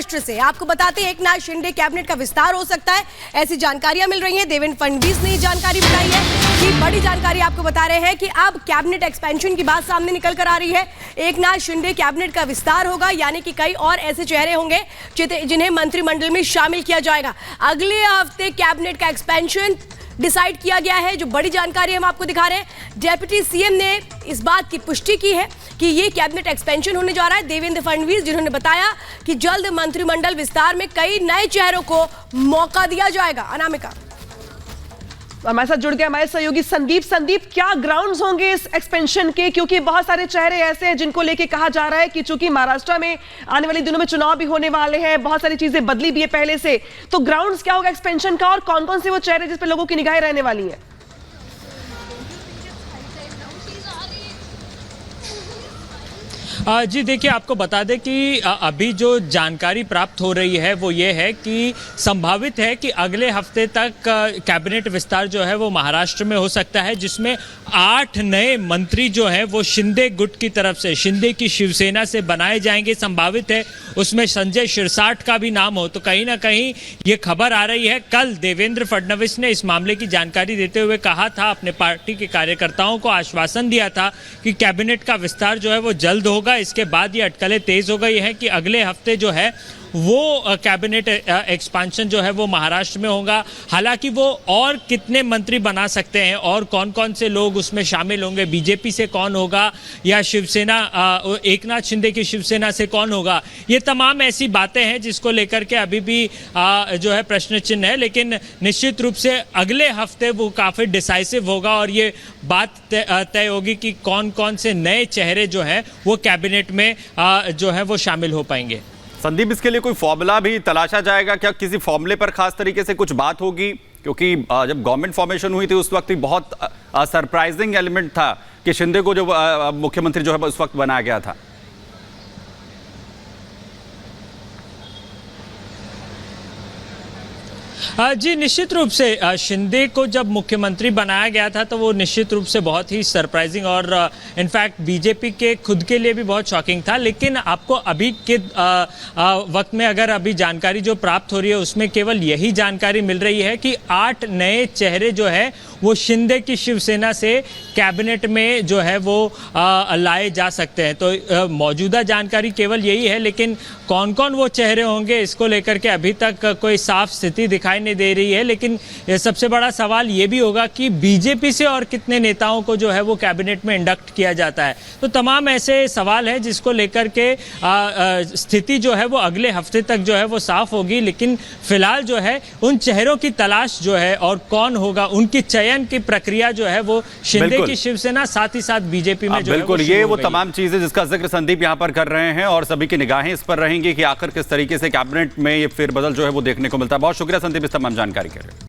महाराष्ट्र से आपको बताते हैं एकनाथ शिंदे कैबिनेट का विस्तार हो सकता है, ऐसी जानकारियां मिल रही हैं। देवेंद्र फडणवीस ने ये जानकारी बताई है कि बड़ी जानकारी आपको बता रहे हैं कि अब कैबिनेट एक्सपेंशन की बात सामने निकल कर आ रही है। एकनाथ शिंदे कैबिनेट का विस्तार होगा, यानी कि कई और ऐसे चेहरे होंगे जिन्हें मंत्रिमंडल में शामिल किया जाएगा। अगले हफ्ते कैबिनेट का एक्सपेंशन डिसाइड किया गया है। जो बड़ी जानकारी हम आपको दिखा रहे हैं, डेप्यूटी सीएम ने इस बात की पुष्टि की है कि ये कैबिनेट एक्सपेंशन होने जा रहा है। देवेंद्र फडणवीस जिन्होंने बताया कि जल्द मंत्रिमंडल विस्तार में कई नए चेहरों को मौका दिया जाएगा। अनामिका हमारे साथ जुड़ गए हमारे सहयोगी संदीप, क्या ग्राउंड्स होंगे इस एक्सपेंशन के, क्योंकि बहुत सारे चेहरे ऐसे हैं जिनको लेके कहा जा रहा है कि चूंकि महाराष्ट्र में आने वाले दिनों में चुनाव भी होने वाले हैं, बहुत सारी चीजें बदली भी है पहले से, तो ग्राउंड्स क्या होगा एक्सपेंशन का और कौन कौन से वो चेहरे जिस पे लोगों की निगाहें रहने वाली है? जी देखिए, आपको बता दें कि अभी जो जानकारी प्राप्त हो रही है वो ये है कि संभावित है कि अगले हफ्ते तक कैबिनेट विस्तार जो है वो महाराष्ट्र में हो सकता है, जिसमें 8 नए मंत्री जो हैं वो शिंदे गुट की तरफ से, शिंदे की शिवसेना से बनाए जाएंगे। संभावित है उसमें संजय शिरसाट का भी नाम हो। तो कहीं ना कहीं ये खबर आ रही है। कल देवेंद्र फडणवीस ने इस मामले की जानकारी देते हुए कहा था, अपने पार्टी के कार्यकर्ताओं को आश्वासन दिया था कि कैबिनेट का विस्तार जो है वो जल्द होगा। इसके बाद ये अटकलें तेज हो गई है कि अगले हफ्ते जो है वो कैबिनेट एक्सपेंशन जो है वो महाराष्ट्र में होगा। हालांकि वो और कितने मंत्री बना सकते हैं और कौन कौन से लोग उसमें शामिल होंगे, बीजेपी से कौन होगा या शिवसेना, एकनाथ शिंदे की शिवसेना से कौन होगा, ये तमाम ऐसी बातें हैं जिसको लेकर के अभी भी जो है प्रश्न चिन्ह है। लेकिन निश्चित रूप से अगले हफ्ते वो काफ़ी डिसाइसिव होगा और ये बात तय होगी कि कौन कौन से नए चेहरे जो हैं वो कैबिनेट में जो है वो शामिल हो पाएंगे। संदीप, इसके लिए कोई फॉर्मूला भी तलाशा जाएगा क्या? किसी फॉर्मूले पर खास तरीके से कुछ बात होगी? क्योंकि जब गवर्नमेंट फॉर्मेशन हुई थी उस वक्त भी बहुत सरप्राइजिंग एलिमेंट था कि शिंदे को जो मुख्यमंत्री जो है उस वक्त बनाया गया था। जी निश्चित रूप से शिंदे को जब मुख्यमंत्री बनाया गया था तो वो निश्चित रूप से बहुत ही सरप्राइजिंग और इनफैक्ट बीजेपी के खुद के लिए भी बहुत शॉकिंग था। लेकिन आपको अभी के वक्त में अगर अभी जानकारी जो प्राप्त हो रही है उसमें केवल यही जानकारी मिल रही है कि 8 नए चेहरे जो है वो शिंदे की शिवसेना से कैबिनेट में जो है वो लाए जा सकते हैं। तो मौजूदा जानकारी केवल यही है, लेकिन कौन कौन वो चेहरे होंगे इसको लेकर के अभी तक कोई साफ स्थिति दिखाई नहीं दे रही है। लेकिन सबसे बड़ा सवाल ये भी होगा कि बीजेपी से और कितने नेताओं को जो है वो कैबिनेट में इंडक्ट किया जाता है। तो तमाम ऐसे सवाल हैं जिसको लेकर के स्थिति जो है वो अगले हफ्ते तक जो है वो साफ होगी। लेकिन फिलहाल जो है उन चेहरों की तलाश जो है और कौन होगा उनकी चयन की प्रक्रिया जो है वो शिंदे की शिवसेना साथ ही साथ बीजेपी में जो बिल्कुल ये वो तमाम चीजें जिसका जिक्र संदीप यहां पर कर रहे हैं और सभी की निगाहें इस पर रहेंगी कि आखिर किस तरीके से कैबिनेट में ये फेरबदल जो है वो देखने को मिलता है। बहुत शुक्रिया संदीप इस तमाम जानकारी के लिए।